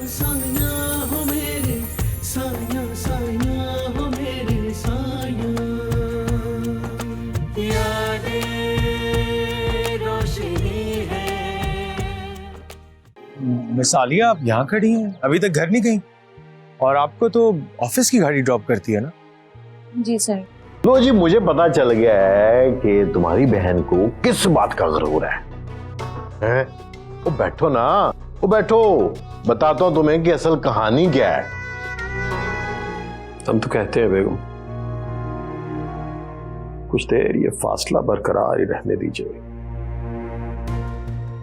साया हो मेरे साया साया हो मेरे साया यादें रोशनी है। मिस आलिया, आप यहाँ खड़ी हैं, अभी तक घर नहीं गई? और आपको तो ऑफिस की गाड़ी ड्रॉप करती है ना? जी सर। लो जी, मुझे पता चल गया है कि तुम्हारी बहन को किस बात का ज़रूर है? वो बैठो ना, वो बैठो, बताता हूं तुम्हें कि असल कहानी क्या है। हम तो कहते हैं बेगम, कुछ देर ये फासला बरकरार ही रहने दीजिए।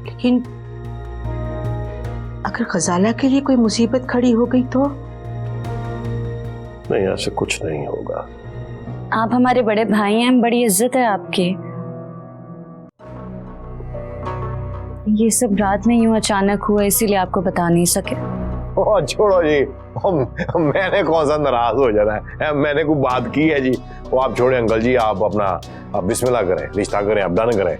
लेकिन अगर गजाला के लिए कोई मुसीबत खड़ी हो गई तो? नहीं, ऐसे कुछ नहीं होगा। आप हमारे बड़े भाई हैं, बड़ी इज्जत है आपकी। ये सब रात में यूं अचानक हुआ, इसीलिए आपको बता नहीं सके। ओह छोड़ो जी, मैंने कौन सा नाराज हो जाना है? मैंने कोई बात की है जी? वो आप छोड़े अंकल जी, आप अपना आप बिस्मिल्लाह करें, रिश्ता करें, आप डन करें।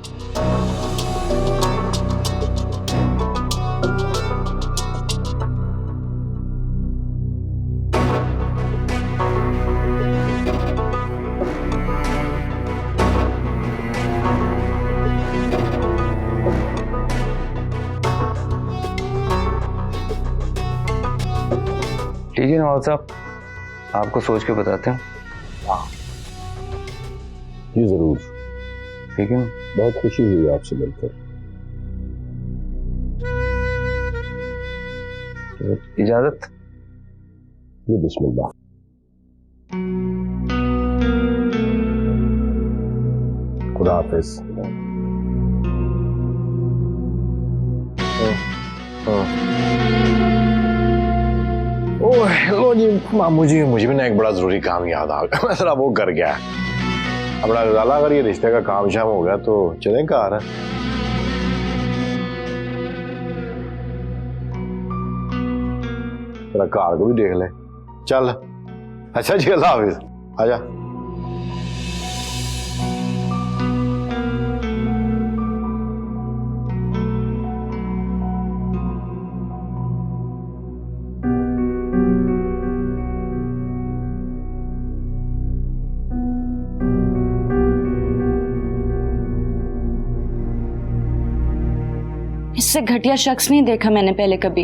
लीजिए नवाब साहब, आपको सोच के बताते हैं। हाँ जी जरूर। ठीक है, बहुत खुशी हुई आपसे मिलकर। तो इजाजत। जी बिस्मिल्लाह। खुदा हाफिज। ओह हेलो जी, मुझे भी ना एक बड़ा जरूरी काम याद आ गया। मैं जरा वो कर गया। अपना गजाला, अगर ये रिश्ते का काम शाम हो गया तो चलें कार। तेरा कार को भी देख ले। चल अच्छा जी, अल्लाह हाफिज। आजा। इससे घटिया शख्स नहीं देखा मैंने पहले कभी।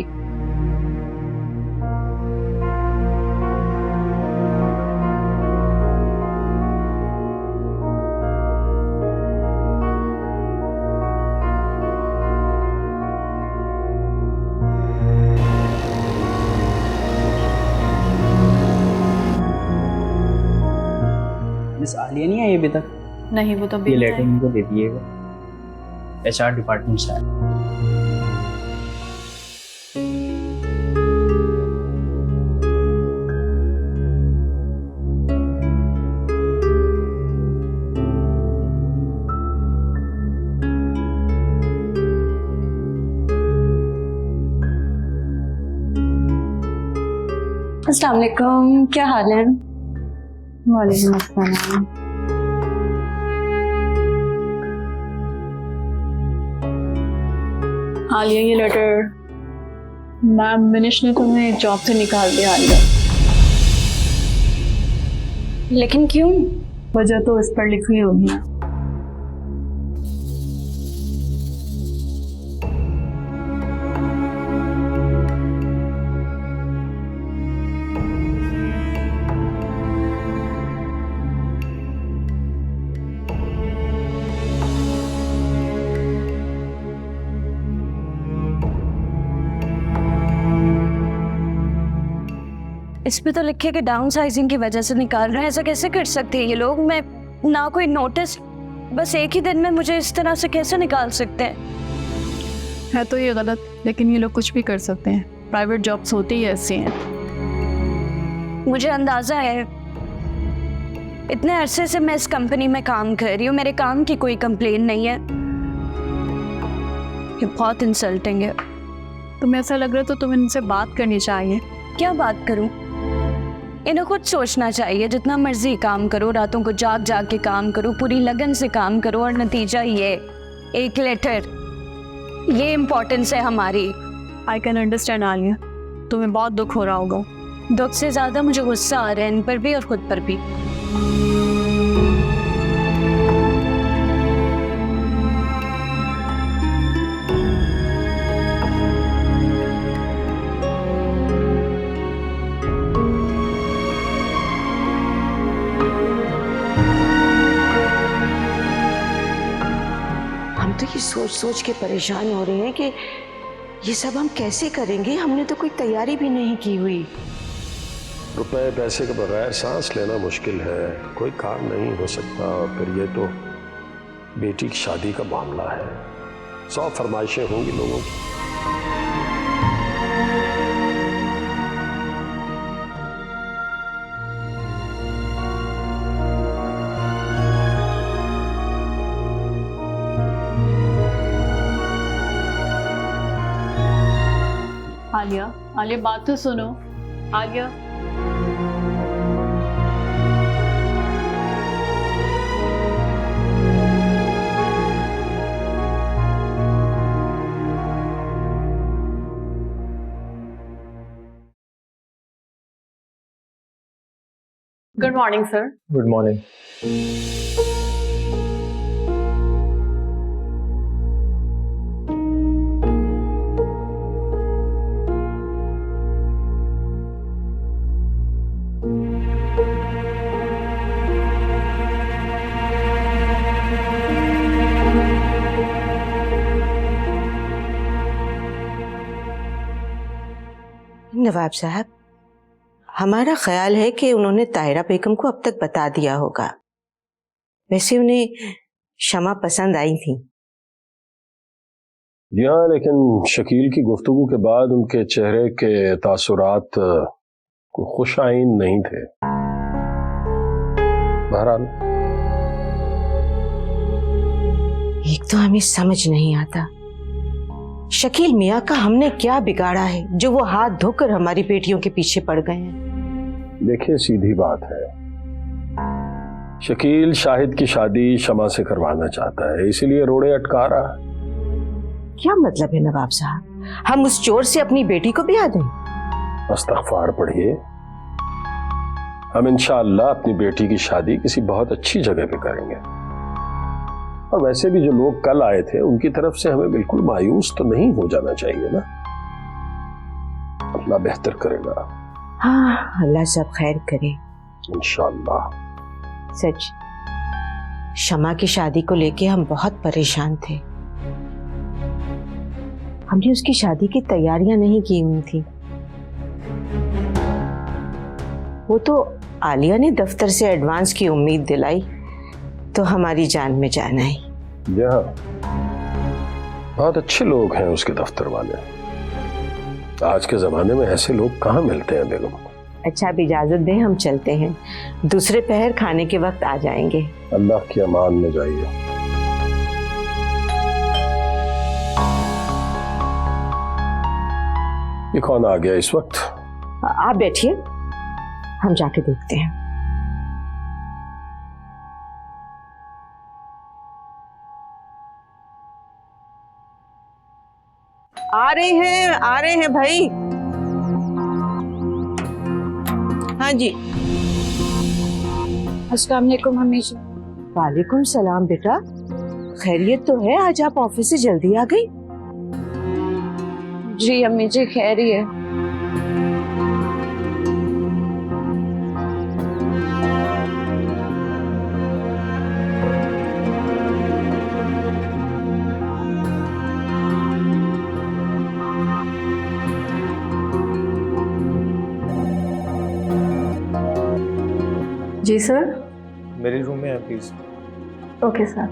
मिस आलिया नहीं आई अभी तक? नहीं, वो तो ये लेटर उनको दे दिएगा, HR डिपार्टमेंट से। अस्सलाम वालेकुम, क्या हाल है? वालेकुम अस्सलाम। आलिया, ये लेटर। मैम, मिनिश ने तुम्हें जॉब से निकाल दिया आलिया। लेकिन क्यों? वजह तो इस पर लिखी होगी। इस पे तो लिखे कि डाउन साइजिंग की वजह से निकाल रहे हैं। ऐसा कैसे कर सकते हैं ये लोग? मैं ना कोई नोटिस, बस एक ही दिन में मुझे इस तरह से कैसे निकाल सकते हैं? है तो ये गलत, लेकिन ये लोग कुछ भी कर सकते हैं। प्राइवेट जॉब्स होती ही ऐसी हैं। मुझे अंदाजा है, इतने अरसे से मैं इस कंपनी में काम कर रही हूँ, मेरे काम की कोई कंप्लेन नहीं है। ये बहुत इंसल्टिंग है। तुम्हें ऐसा लग रहा है तो तुम्हें इनसे बात करनी चाहिए। क्या बात करूं? इन्हें खुद सोचना चाहिए। जितना मर्जी काम करो, रातों को जाग जाग के काम करो, पूरी लगन से काम करो, और नतीजा ये एक लेटर। ये इम्पोर्टेंस है हमारी। आई कैन अंडरस्टैंड आलिया, तुम्हें बहुत दुख हो रहा होगा। दुख से ज्यादा मुझे गुस्सा आ रहा है इन पर भी और खुद पर भी। हम तो ये सोच सोच के परेशान हो रहे हैं कि ये सब हम कैसे करेंगे। हमने तो कोई तैयारी भी नहीं की हुई। रुपए पैसे के बगैर सांस लेना मुश्किल है, कोई काम नहीं हो सकता। और फिर ये तो बेटी की शादी का मामला है, 100 फरमाइशें होंगी लोगों की। आलिया, आलिया बात तो सुनो। Alia, good morning sir. Good morning. नवाब साहब, हमारा ख्याल है कि उन्होंने ताहिरा बेगम को अब तक बता दिया होगा। वैसे उन्हें शमा पसंद आई थी। हाँ, लेकिन शकील की गुफ्तगू के बाद उनके चेहरे के तासुरात खुश आइन नहीं थे। बहरहाल एक तो हमें समझ नहीं आता, शकील मियाँ का हमने क्या बिगाड़ा है जो वो हाथ धोकर हमारी बेटियों के पीछे पड़ गए हैं। देखिए, सीधी बात है, शकील शाहिद की शादी शमा से करवाना चाहता है, इसीलिए रोड़े अटका रहा है। क्या मतलब है नवाब साहब, हम उस चोर से अपनी बेटी को ब्याह दें? इस्तग़फ़ार पढ़िए। हम इंशाअल्लाह अपनी बेटी की शादी किसी बहुत अच्छी जगह पे करेंगे। और वैसे भी जो लोग कल आए थे उनकी तरफ से हमें बिल्कुल मायूस तो नहीं हो जाना चाहिए ना। अल्लाह बेहतर करेगा। हाँ, अल्लाह सब खैर करे इंशाअल्लाह। सच, शमा की शादी को लेके हम बहुत परेशान थे। हमने उसकी शादी की तैयारियां नहीं की हुई थी। वो तो आलिया ने दफ्तर से एडवांस की उम्मीद दिलाई तो हमारी जान में जान आई। यहाँ बहुत अच्छे लोग हैं उसके दफ्तर वाले। आज के जमाने में ऐसे लोग कहाँ मिलते हैं बेगम। अच्छा, अब इजाजत दें, हम चलते हैं। दूसरे पहर खाने के वक्त आ जाएंगे। अल्लाह की अमान में जाइए। ये कौन आ गया इस वक्त? आप बैठिए, हम जाके देखते हैं। आ रहे हैं भाई। हाँ जी। अस्सलाम वालेकुम अम्मी जी। वालेकुम सलाम बेटा, खैरियत तो है? आज आप ऑफिस से जल्दी आ गई। जी अम्मी जी, खैर ही है। जी सर। मेरे रूम में है प्लीज। Okay sir.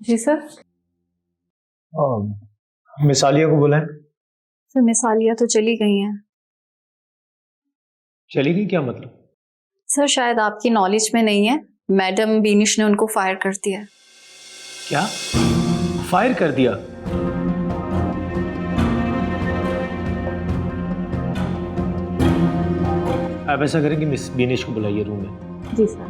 जी सर। मिस आलिया को बुलाएं। सर मिस आलिया तो चली गई हैं। चली गई? क्या मतलब? सर शायद आपकी नॉलेज में नहीं है, मैडम बीनिश ने उनको फायर कर दिया। क्या? फायर कर दिया? आप ऐसा करें कि मिस बीनेश को बुलाइए रूम में। जी सर।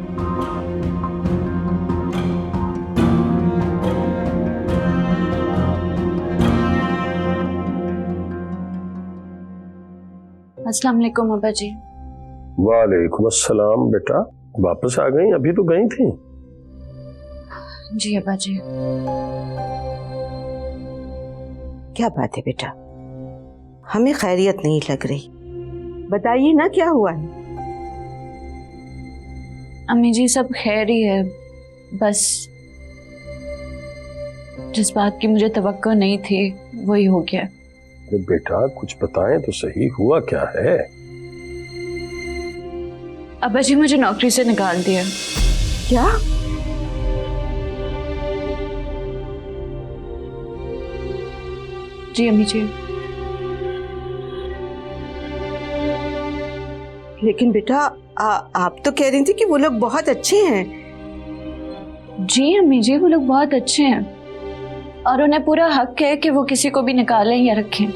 अस्सलाम वालेकुम अब्बा जी। वालेकुम अस्सलाम बेटा, वापस आ गई? अभी तो गई थी। जी अब्बा जी। क्या बात है बेटा, हमें खैरियत नहीं लग रही, बताइए ना क्या हुआ है। अम्मी जी सब खैर ही है, बस जिस बात की मुझे तवक्को नहीं थी वही हो गया। अरे बेटा कुछ बताएं तो सही, हुआ क्या है? अब्बा जी मुझे नौकरी से निकाल दिया। क्या? जी अम्मी जी। लेकिन बेटा आप तो कह रही थी कि वो लोग बहुत अच्छे हैं। जी अम्मी जी, वो लोग बहुत अच्छे हैं और उन्हें पूरा हक है कि वो किसी को भी निकालें या रखें।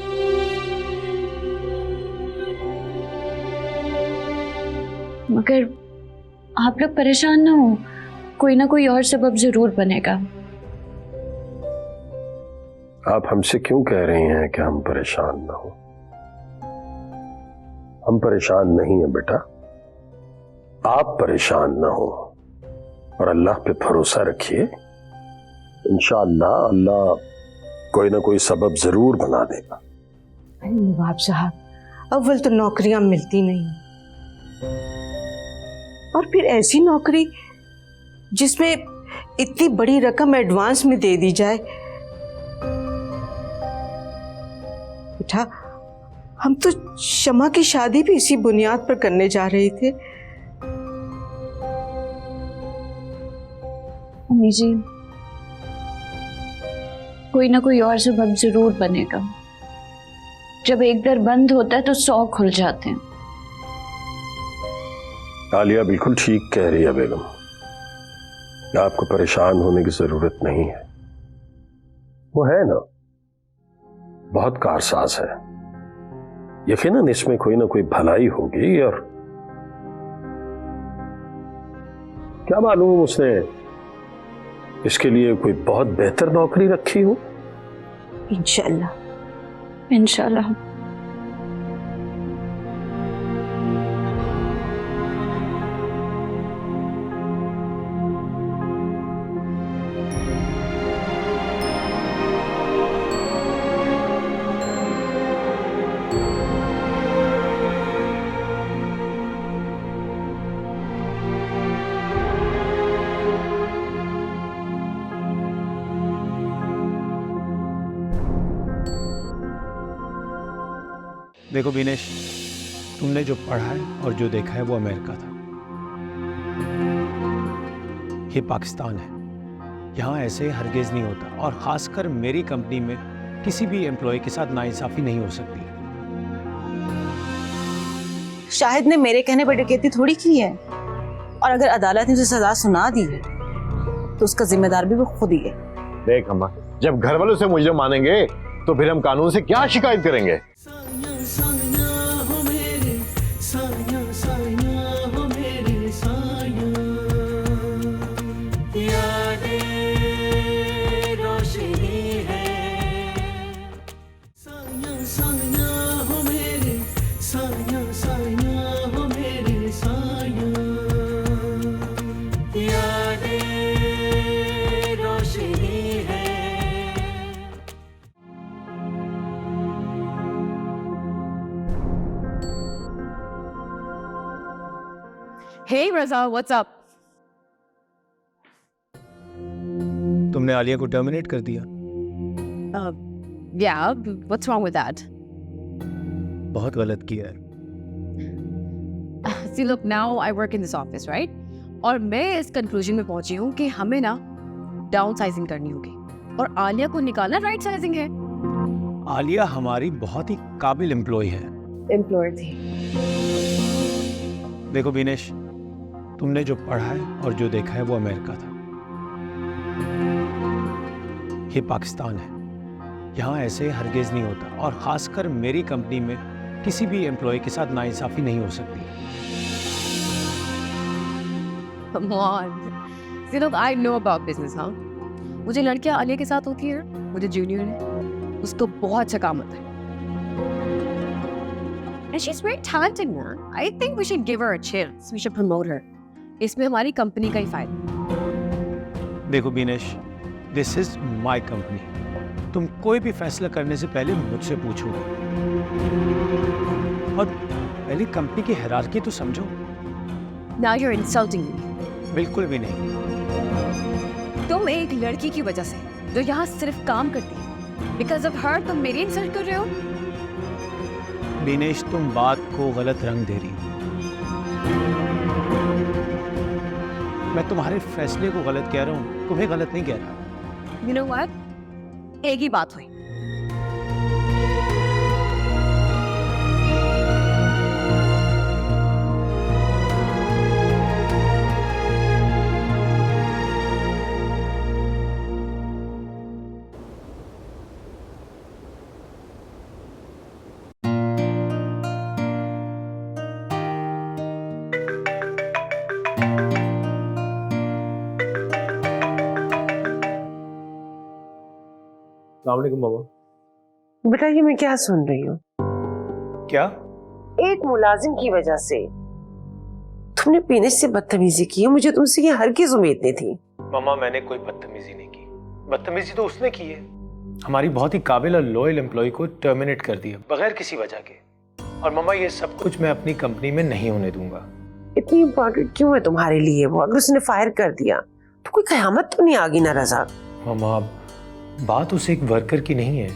मगर आप लोग परेशान ना हो, कोई ना कोई और सबब जरूर बनेगा। आप हमसे क्यों कह रही हैं कि हम परेशान ना हो? हम परेशान नहीं हैं बेटा, आप परेशान ना हो और अल्लाह पे भरोसा रखिए। इंशाअल्लाह अल्लाह कोई ना कोई सबब जरूर बना देगा। अरे नवाब साहब, अव्वल तो नौकरियां मिलती नहीं, और फिर ऐसी नौकरी जिसमें इतनी बड़ी रकम एडवांस में दे दी जाए। बेटा हम तो शमा की शादी भी इसी बुनियाद पर करने जा रहे थे। अम्मी जी, कोई ना कोई और सबब जरूर बनेगा। जब एक दर बंद होता है तो 100 खुल जाते हैं। आलिया बिल्कुल ठीक कह रही है बेगम, आपको परेशान होने की जरूरत नहीं है। वो है ना बहुत कारसाज है, यकीनन इसमें कोई ना कोई भलाई होगी, और क्या मालूम उसने इसके लिए कोई बहुत बेहतर नौकरी रखी हो। इंशाल्लाह इंशाल्लाह। देखो बीनेश, तुमने जो पढ़ा है और जो देखा है वो अमेरिका था, ये पाकिस्तान है। यहाँ ऐसे हरगिज नहीं होता, और खासकर मेरी कंपनी में किसी भी एम्प्लॉय के साथ नाइंसाफी नहीं हो सकती। शाहिद ने मेरे कहने पर डकैती थोड़ी की है, और अगर अदालत ने उसे सजा सुना दी है तो उसका जिम्मेदार भी वो खुद ही है। देख अम्मा, जब घर वालों से मुजरिम मानेंगे तो फिर हम कानून से क्या शिकायत करेंगे। साया हो मेरे, साया साया हो मेरे साया, यादें रोशनी है। साया साया हो मेरे, साया साया हो मेरे साया, यादें रोशनी है। Hey Raza, what's up? तुमने आलिया को टर्मिनेट कर दिया। Yeah, what's wrong with that? बहुत गलत किया है। See, look, now I work in this office, right? और मैं इस कंक्लूजन में पहुंची हूँ कि हमें ना डाउन साइजिंग करनी होगी, और आलिया को निकालना राइट साइजिंग है। आलिया हमारी बहुत ही काबिल एम्प्लॉय है। एम्प्लॉयर थी। देखो बीनेश, तुमने जो पढ़ा है और जो देखा है वो अमेरिका था, ये पाकिस्तान है। यहाँ ऐसे हरगिज नहीं होता, और खासकर मेरी कंपनी में किसी भी एम्प्लॉय के साथ नाइंसाफी नहीं हो सकती। Come on. See, look, I know about business, हाँ? मुझे लड़कियां आलिया के साथ होती है, मुझे जूनियर है, उसको बहुत अच्छा काम आता है। And she's very talented, man. I think we should give her a chance. We should promote her. इसमें हमारी कंपनी का ही फायदा। देखो Binesh, this is my company. तुम कोई भी फैसला करने से पहले मुझसे पूछो, और पहले कंपनी की हायरार्की तो समझो। Now you're insulting me. बिल्कुल भी नहीं। तुम एक लड़की की वजह से जो यहाँ सिर्फ काम करती है, बिकॉज ऑफ हर तुम मेरी इंसल्ट कर रहे हो। बीनेश, तुम बात को गलत रंग दे रही हो। मैं तुम्हारे फैसले को गलत कह रहा हूँ, तुम्हें गलत नहीं कह रहा। You know what? एक ही बात हुई। मामा। बेटा ये मैं क्या सुन रही हूँ? क्या? एक मुलाजिम की वजह से तुमने पीने से बदतमीजी की है। मुझे तुमसे ये हरगिज उम्मीद नहीं थी। मामा, मैंने कोई बदतमीजी नहीं की। बदतमीजी तो उसने की है। हमारी बहुत ही काबिल और लॉयल एम्प्लॉय को टर्मिनेट कर दिया बगैर किसी वजह के। और मामा, ये सब कुछ मैं अपनी कंपनी में नहीं होने दूंगा। इतनी इम्पोर्टेंट क्यों है तुम्हारे लिए वो? अगर उसने फायर कर दिया तो कोई कयामत तो नहीं आ गई ना रजा? मामा, बात उस एक वर्कर की नहीं है,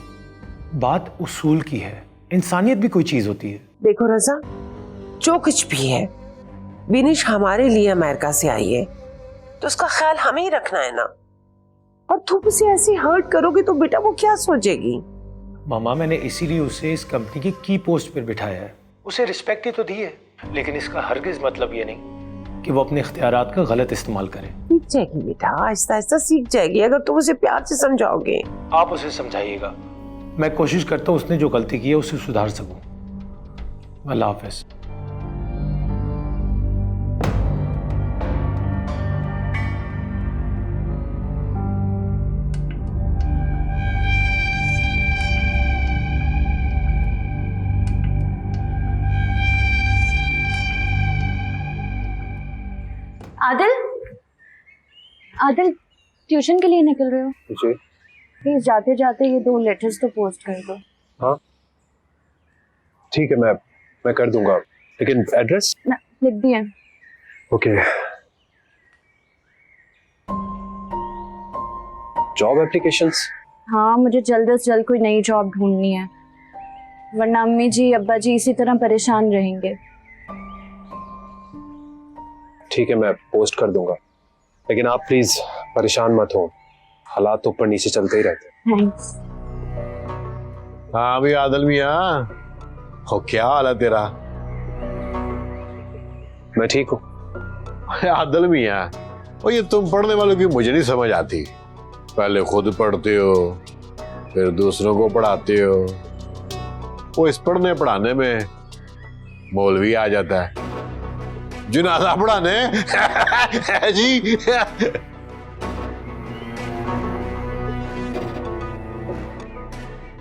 बात उसूल की है। इंसानियत भी कोई चीज होती है। देखो रजा, जो कुछ भी है, विनिश हमारे लिए अमेरिका से आई है तो उसका ख्याल हमें ही रखना है ना। और तुम उसे ऐसे हर्ट करोगे तो बेटा वो क्या सोचेगी? मामा, मैंने इसीलिए उसे इस कंपनी की पोस्ट पर बिठाया है। उसे रिस्पेक्ट ही तो दी है, लेकिन इसका हरगिज मतलब ये नहीं कि वो अपने इख्तियारात का गलत इस्तेमाल करे। सीख जाएगी बेटा, आहिस्ता आहिस्ता सीख जाएगी अगर तुम उसे प्यार से समझाओगे। आप उसे समझाइएगा। मैं कोशिश करता हूँ उसने जो गलती की है उसे सुधार सकूं। अल्लाह हाफ़िज़। आदिल, आदिल, ट्यूशन के लिए निकल रहे हो? जी। प्लीज जाते जाते ये 2 लेटर्स तो पोस्ट कर दो। हाँ ठीक है, मैं कर दूंगा, लेकिन एड्रेस लिख दिया। ओके। Job applications? हाँ, मुझे जल्द से जल्द कोई नई जॉब ढूंढनी है, वरना अम्मी जी अब्बा जी इसी तरह परेशान रहेंगे। ठीक है, मैं पोस्ट कर दूंगा, लेकिन आप प्लीज परेशान मत हो, हालात ऊपर नीचे चलते ही रहते हैं। थैंक्स। हाँ भी आदिल मियां, हो क्या हाल है तेरा? मैं ठीक हूँ। आदिल मियां, वो ये तुम पढ़ने वालों की मुझे नहीं समझ आती। पहले खुद पढ़ते हो, फिर दूसरों को पढ़ाते हो। वो इस पढ़ने पढ़ाने में मौलवी आ जाता है, जुनाजा पढ़ाने जी।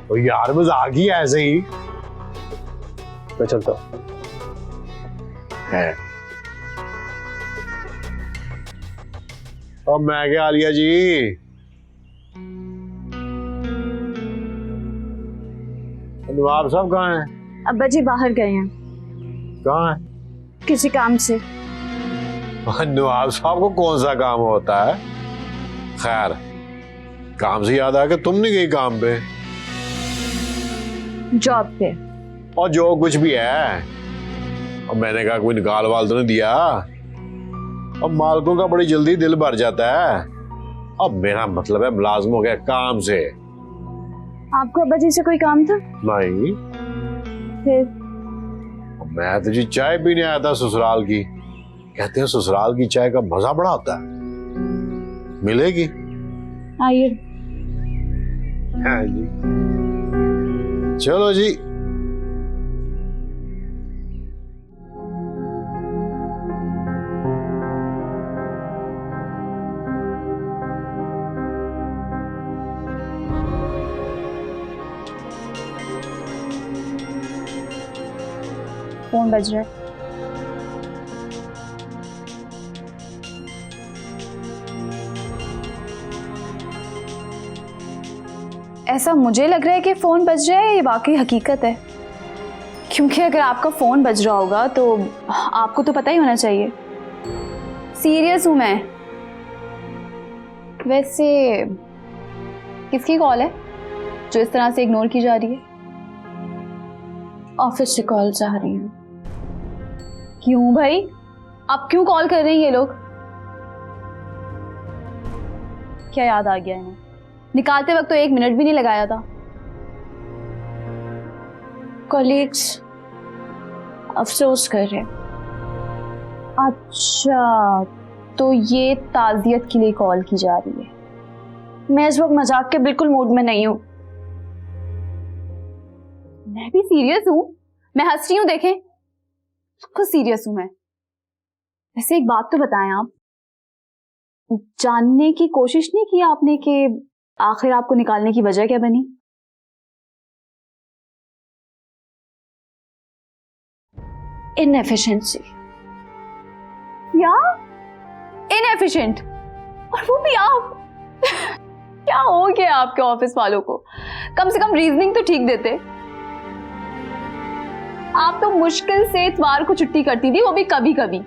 तो यार मजाक ही ऐसे ही। मैं चलता हूँ। और मैं क्या आलिया जी, नवाब साहब कहाँ हैं? अब्बा जी बाहर गए हैं। कहाँ है? किसी काम से। नवाब साहब को कौन सा काम होता है? खैर, काम से याद आया कि तुम नहीं गई काम पे? जॉब पे। और जो कुछ भी है, और मैंने कहा कोई निकाल वाल तो नहीं दिया? अब मालकों का बड़ी जल्दी दिल भर जाता है। अब मेरा मतलब है मुलाजिम हो गया काम से। आपको अब्बा जी से कोई काम था? नहीं, फिर? मैं तो जी चाय पीने आया था ससुराल की। कहते हैं ससुराल की चाय का मजा बड़ा होता है। मिलेगी? आइए। हाँ जी, चलो जी। फोन बज रहा है। ऐसा मुझे लग रहा है कि फोन बज रहा है, ये वाकई हकीकत है। क्योंकि अगर आपका फोन बज रहा होगा तो आपको तो पता ही होना चाहिए। सीरियस हूं मैं। वैसे किसकी कॉल है जो इस तरह से इग्नोर की जा रही है? ऑफिस से कॉल आ रही है। क्यों भाई, आप क्यों कॉल कर रहे हैं ये लोग? क्या याद आ गया इन्हें? निकालते वक्त तो 1 मिनट भी नहीं लगाया था। कॉलीग्स अफसोस कर रहे हैं। अच्छा, तो ये ताज़ियत के लिए कॉल की जा रही है। मैं इस वक्त मजाक के बिल्कुल मूड में नहीं हूं। मैं भी सीरियस हूं, मैं हंस रही हूं, देखें खुद सीरियस हूं मैं। वैसे एक बात तो बताएं, आप जानने की कोशिश नहीं की आपने कि आखिर आपको निकालने की वजह क्या बनी? इनएफिशिएंसी। या इनएफिशिएंट, और वो भी आप। क्या हो गया आपके ऑफिस वालों को? कम से कम रीजनिंग तो ठीक देते। आप तो मुश्किल से इतवार को छुट्टी करती थी, वो भी कभी कभी।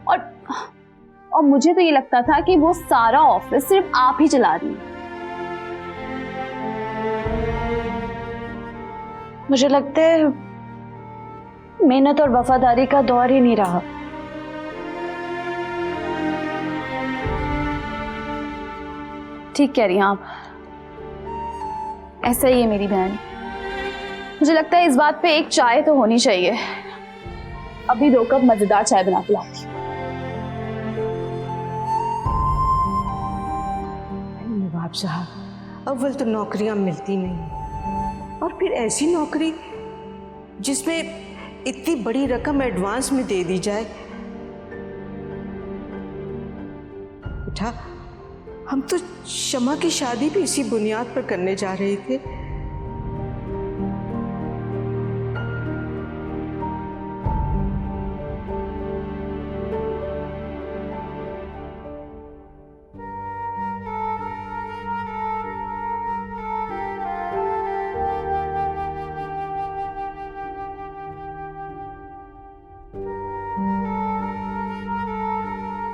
और मुझे तो ये लगता था कि वो सारा ऑफिस सिर्फ आप ही चला रही हैं। मुझे लगता है मेहनत और वफादारी का दौर ही नहीं रहा। ठीक कह रही हैं आप, ऐसा ही है मेरी बहन। मुझे लगता है इस बात पे एक चाय तो होनी चाहिए। अभी 2 कप मजेदार चाय बना के लाती हूँ। नवाब साहब, अव्वल तो नौकरियां मिलती नहीं, और फिर ऐसी नौकरी जिसमें इतनी बड़ी रकम एडवांस में दे दी जाए। बेटा, हम तो शमा की शादी भी इसी बुनियाद पर करने जा रहे थे।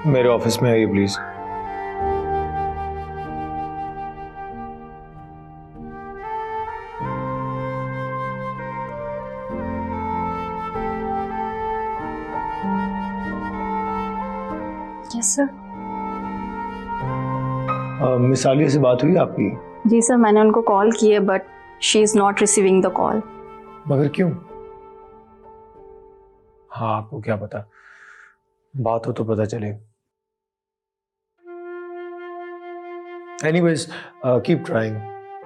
मेरे ऑफिस में आइए please. Yes sir. Miss Alia से बात हुई आपकी? जी सर, मैंने उनको कॉल की है but she is not receiving the call. मगर क्यों? हाँ, आपको क्या पता, बात हो तो पता चले। एनीवेज, कीप ट्राइंग,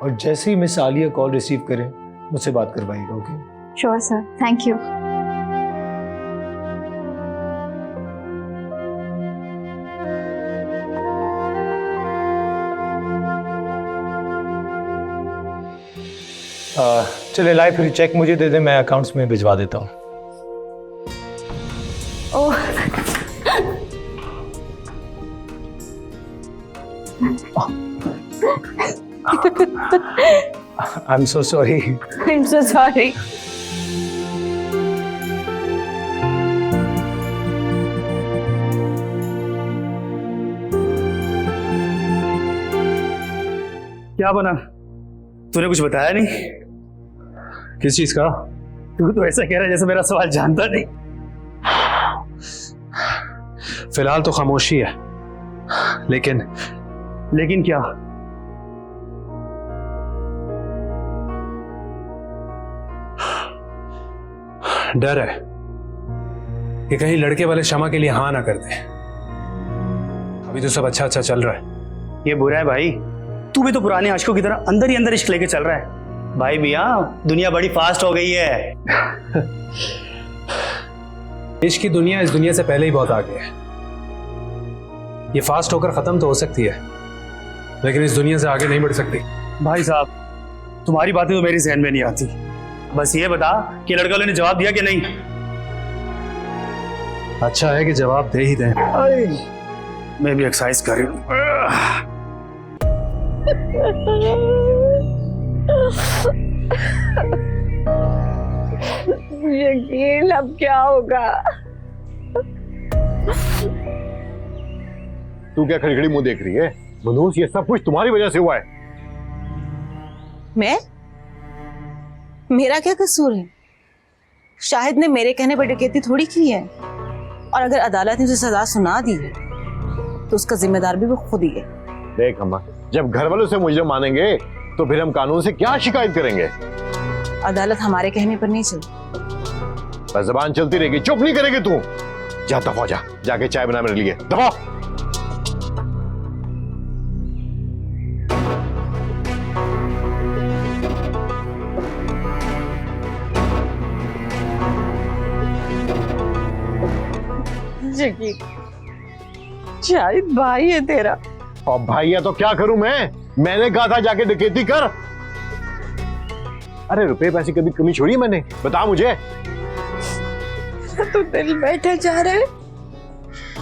और जैसे ही मिस आलिया कॉल रिसीव करें मुझसे बात करवाइएगा। Okay? Sure sir, thank you. चले लाए, फिर चेक मुझे दे दे, मैं अकाउंट्स में भिजवा देता हूँ। ओह I'm so sorry. I'm so sorry. क्या बना? तूने कुछ बताया नहीं? किस चीज का? तू तो ऐसा कह रहा है जैसे मेरा सवाल जानता नहीं। फिलहाल तो खामोशी है, लेकिन क्या? डर है कि कहीं लड़के वाले शमा के लिए हाँ ना कर दे। अभी तो सब अच्छा अच्छा चल रहा है। ये बुरा है भाई, तू भी तो पुराने आशिकों की तरह अंदर ही अंदर इश्क लेके चल रहा है। भाई मियाँ, दुनिया बड़ी फास्ट हो गई है। इश्क की दुनिया इस दुनिया से पहले ही बहुत आगे है। ये फास्ट होकर खत्म तो हो सकती है, लेकिन इस दुनिया से आगे नहीं बढ़ सकती। भाई साहब, तुम्हारी बातें तो मेरी जहन में नहीं आती। बस ये बता कि लड़का वाले ने जवाब दिया कि नहीं? अच्छा है कि जवाब दे ही दें। मैं भी एक्सरसाइज कर रही हूँ। यकीन अब क्या होगा? तू क्या खड़ी खड़ी मुंह देख रही है? मनोज, ये सब कुछ तुम्हारी वजह से हुआ है। मैं? मेरा क्या कसूर है? शाहिद ने मेरे कहने पर डकैती थोड़ी की है, और अगर अदालत ने उसे सजा सुना दी है तो उसका जिम्मेदार भी वो खुद ही है। देख अम्मा, जब घर वालों से मुजरिम मानेंगे तो फिर हम कानून से क्या शिकायत करेंगे? अदालत हमारे कहने पर नहीं चलती। बस जबान चलती रहेगी, चुप नहीं करेगी तू। जा दफा जा, जाके चाय बना मेरे लिए, दफा। शाहिद भाई है तेरा। और भाई है तो क्या करूं मैंने कहा था जाके डकैती कर। अरे रुपए पैसे कभी कमी छोड़ी मैंने? बता मुझे। तो दिल बैठा जा रहा है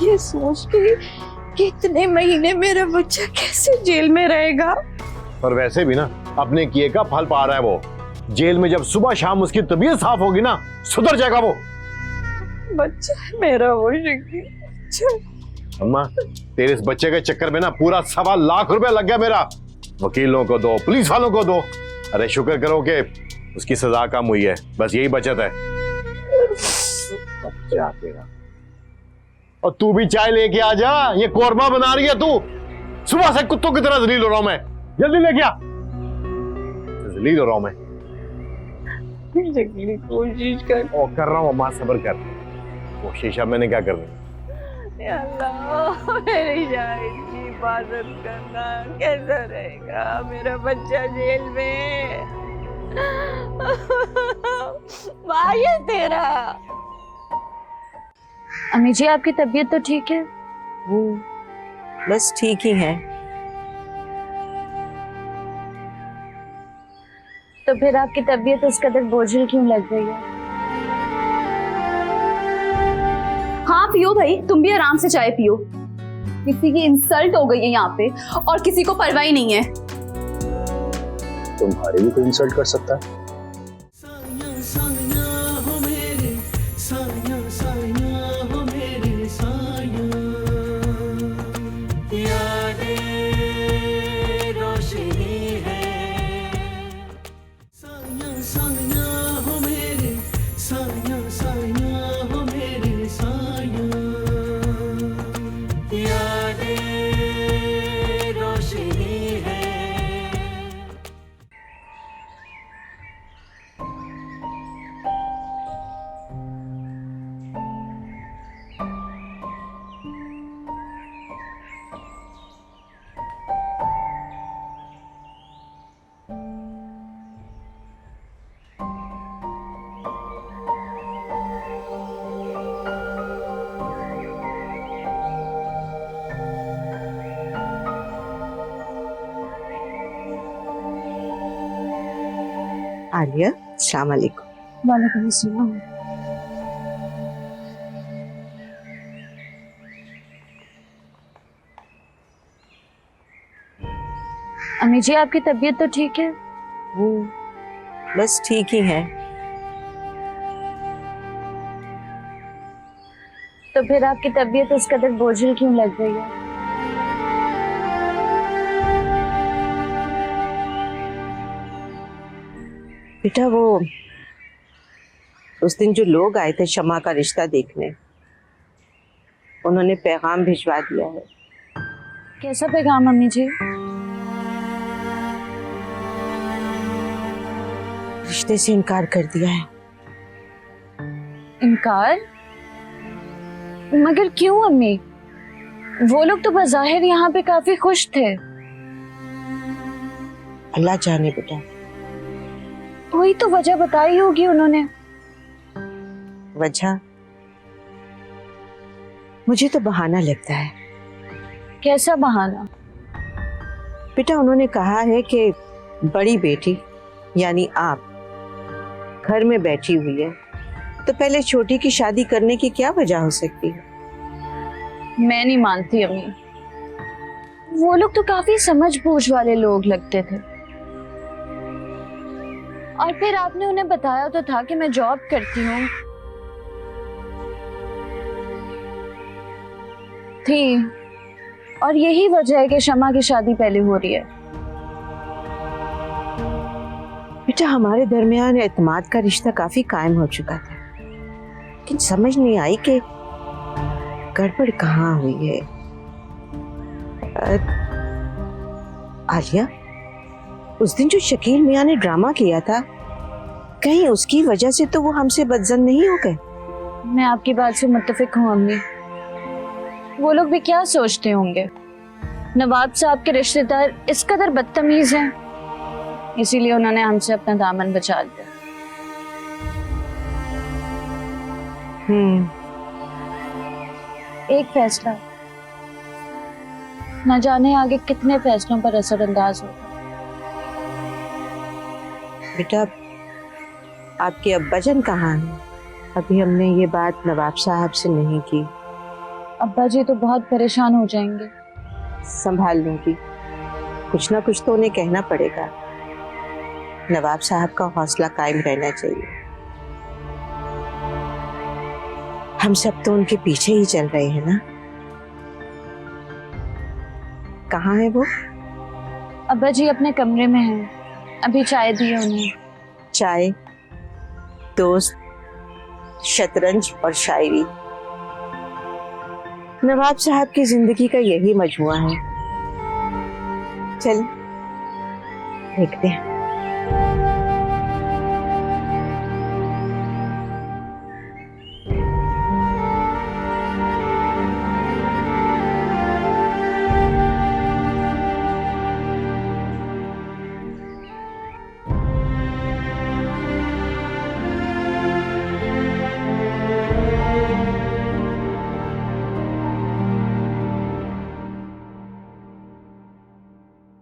ये सोच के कि इतने महीने मेरा बच्चा कैसे जेल में रहेगा। पर वैसे भी ना अपने किए का फल पा रहा है वो। जेल में जब सुबह शाम उसकी तबीयत साफ होगी ना, सुधर जाएगा वो। बच्चा है मेरा वो शकील। अम्मा, तेरे इस बच्चे के चक्कर में ना पूरा 1.25 लाख रुपए लग गया मेरा। वकीलों को दो, पुलिस वालों को दो। अरे शुक्र करो कि उसकी सजा कम हुई है, बस यही बचत है। बच्चा तेरा। और तू भी चाय लेके आ जा, ये कोरमा बना रही है तू। सुबह से कुत्तों की तरह जलील हो रहा हूं मैं, जल्दी लेके आ। जलील हो रहा हूं मैं। कोशिश कर। और कर रहा हूं अम्मा, सब्र कर। कोशिश अब मैंने क्या करनी? अल्लाह, मेरी शाहिद की हिफाजत करना। कैसा रहेगा मेरा बच्चा जेल में? भाई है तेरा। अम्मी जी, आपकी तबीयत तो ठीक है? बस ठीक ही है। तो फिर आपकी तबीयत उस कदर बोझिल क्यों लग रही है? हाँ पियो भाई, तुम भी आराम से चाय पियो। किसी की इंसल्ट हो गई है यहाँ पे और किसी को परवाह ही नहीं है। तुम्हारी भी कोई इंसल्ट कर सकता है? साया साया हो मेरे, साया साया हो मेरे साया। यादें रोशनी है। साया साया हो मेरे, साया साया हो मेरे साया। यादें रोशनी है। आलिया, अस्सलाम वालेकुम। वालेकुम अस्सलाम। अम्मी जी, आपकी तबीयत तो ठीक है? बस ठीक ही है। तो फिर आपकी तबीयत उस कदर बोझिल क्यों लग रही है? बेटा, वो उस दिन जो लोग आए थे शमा का रिश्ता देखने, उन्होंने पैगाम भिजवा दिया है। कैसा पैगाम अम्मी जी? रिश्ते से इनकार कर दिया है। इनकार? मगर क्यों अम्मी? वो लोग तो बज़ाहिर यहाँ पे काफी खुश थे। अल्लाह जाने बेटा। वही तो वजह बताई होगी उन्होंने। वजह मुझे तो बहाना लगता है। कैसा बहाना? बेटा, उन्होंने कहा है कि बड़ी बेटी यानी आप घर में बैठी हुई है तो पहले छोटी की शादी करने की क्या वजह हो सकती है? मैं नहीं मानती अम्मी, वो लोग तो काफी समझ बूझ वाले लोग लगते थे। और फिर आपने उन्हें बताया तो था कि मैं जॉब करती हूँ। थी, और यही वजह है कि शमा की शादी पहले हो रही है। बेटा, हमारे दरमियान एतमाद का रिश्ता काफी कायम हो चुका था, लेकिन समझ नहीं आई कि गड़बड़ कहाँ हुई है। आलिया, उस दिन जो शकील मियाँ ने ड्रामा किया था, कहीं उसकी वजह से तो वो हमसे बदजन नहीं हो गए? मैं आपकी बात से मुत्तफिक हूँ अम्मी। वो लोग भी क्या सोचते होंगे, नवाब साहब के रिश्तेदार इस कदर बदतमीज हैं, इसीलिए उन्होंने हमसे अपना दामन बचा लिया। एक फैसला न जाने आगे कितने फैसलों पर असरअंदाज होगा। बेटा, आपके अब्बाजान कहाँ हैं? अभी हमने ये बात नवाब साहब से नहीं की। अब्बा जी तो बहुत परेशान हो जाएंगे। संभाल लूंगी, कुछ ना कुछ तो उन्हें कहना पड़ेगा। नवाब साहब का हौसला कायम रहना चाहिए। हम सब तो उनके पीछे ही चल रहे हैं ना। कहाँ है वो? अब्बा जी अपने कमरे में हैं, अभी चाय दी उन्हें। चाय, दोस्त, शतरंज और शायरी, नवाब साहब की जिंदगी का यही मजमुआ है। चल देखते हैं।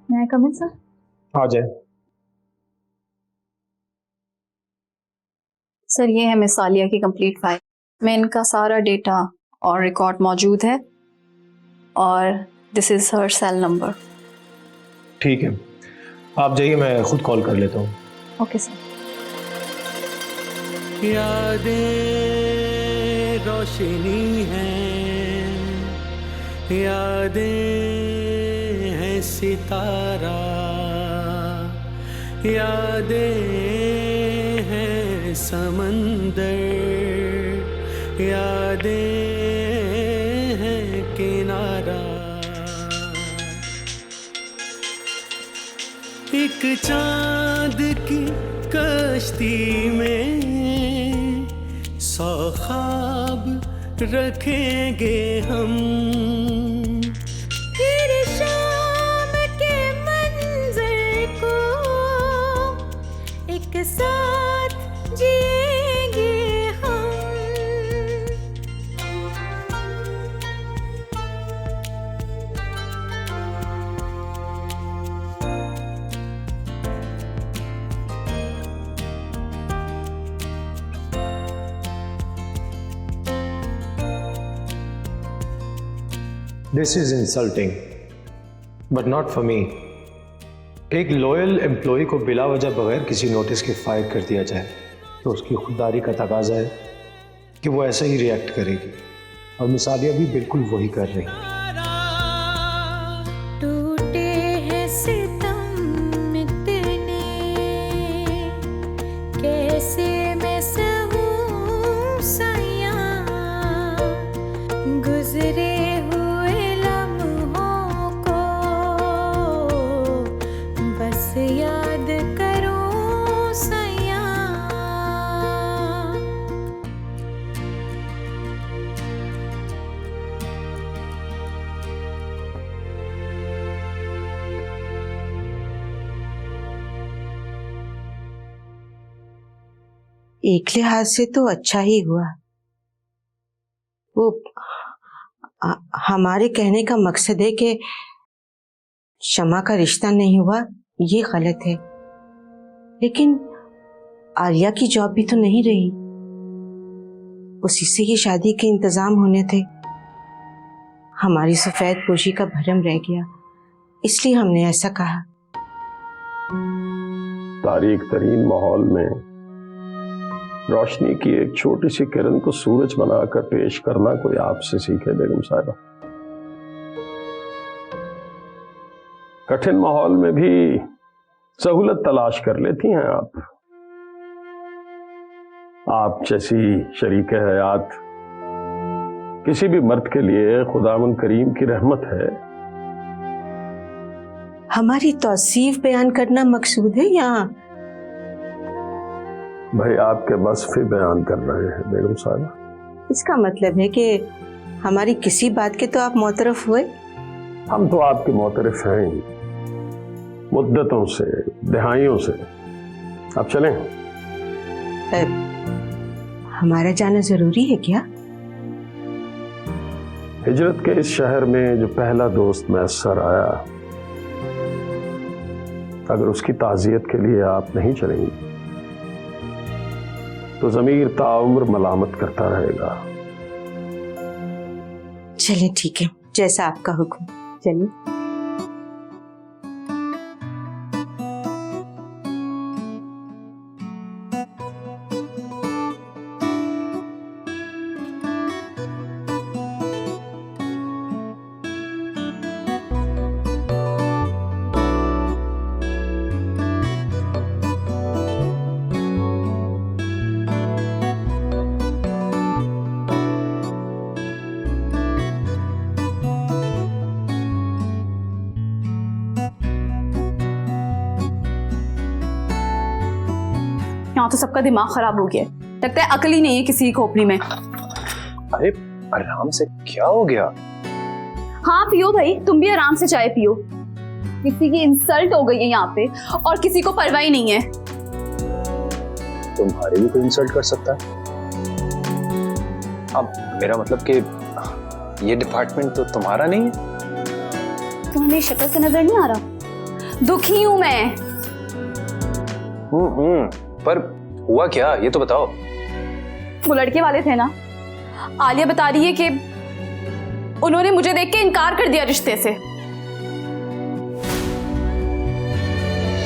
मैं कम इन सर? आ जाए। सर, ये है मिस आलिया की कंप्लीट फाइल में इनका सारा डेटा और रिकॉर्ड मौजूद है, और this is her cell number. ठीक है, आप जाइए, मैं खुद कॉल कर लेता हूँ। Okay sir. यादें रोशनी हैं, यादें हैं सितारा, यादें हैं समंदर, यादें हैं किनारा। एक चांद की कश्ती में 100 ख्वाब रखेंगे हम, फिर शाम के मंजर को एक साथ जिएंगे हम। This is insulting but not for me. एक लॉयल एम्प्लॉय को बिला वजह बगैर किसी नोटिस के फायर कर दिया जाए तो उसकी खुददारी का तकाजा है कि वो ऐसा ही रिएक्ट करेगी, और मिस आलिया भी बिल्कुल वही कर रही है। टूटे हैं सितम इतने, कैसे मैं सहूं सयां, गुजरे हुए लम्हों को बस याद करूं सयां। एक लिहाज से तो अच्छा ही हुआ। वो हमारे कहने का मकसद है कि शमा का रिश्ता नहीं हुआ, ये गलत है, लेकिन आलिया की जॉब भी तो नहीं रही। उसी से ही शादी के इंतजाम होने थे। हमारी सफेद पोशी का भरम रह गया, इसलिए हमने ऐसा कहा। तारीख तरीन माहौल में रोशनी की एक छोटी सी किरण को सूरज बनाकर पेश करना कोई आपसे सीखे बेगम साहिबा। कठिन माहौल में भी सहूलत तलाश कर लेती हैं आप जैसी शरीक हयात किसी भी मर्द के लिए खुदावंद करीम की रहमत है। हमारी तौसीफ बयान करना मकसूद है यहाँ? भाई आपके बस पे बयान कर रहे हैं बेगम साहिबा। इसका मतलब है कि हमारी किसी बात के तो आप मोतरफ हुए? हम तो आपके मोतरफ हैं ही, मुद्दतों से, दहाइयों से। अब चलें। हमारा जाना जरूरी है क्या? हिजरत के इस शहर में जो पहला दोस्त मैसर आया, अगर उसकी ताज़ियत के लिए आप नहीं चलेंगी तो ज़मीर ताउम्र मलामत करता रहेगा। चलिए ठीक है, जैसा आपका हुक्म। चलिए। यहाँ तो सबका दिमाग खराब हो गया है। लगता है अकल ही नहीं है किसी की खोपड़ी में। अरे आराम से, क्या हो गया? हाँ पियो भाई, तुम भी आराम से चाय पियो। किसी की इंसल्ट हो गई है यहाँ पे और किसी को परवाह ही नहीं है। तुम्हारी भी कोई इंसल्ट कर सकता है? अब मेरा मतलब कि ये डिपार्टमेंट तो तुम्हारा नहीं है। तुम्हें शक्ल से नजर नहीं आ रहा? दुखी हूं मैं। पर हुआ क्या, ये तो बताओ। वो लड़के वाले थे ना, आलिया बता रही है कि उन्होंने मुझे देख के इनकार कर दिया रिश्ते से।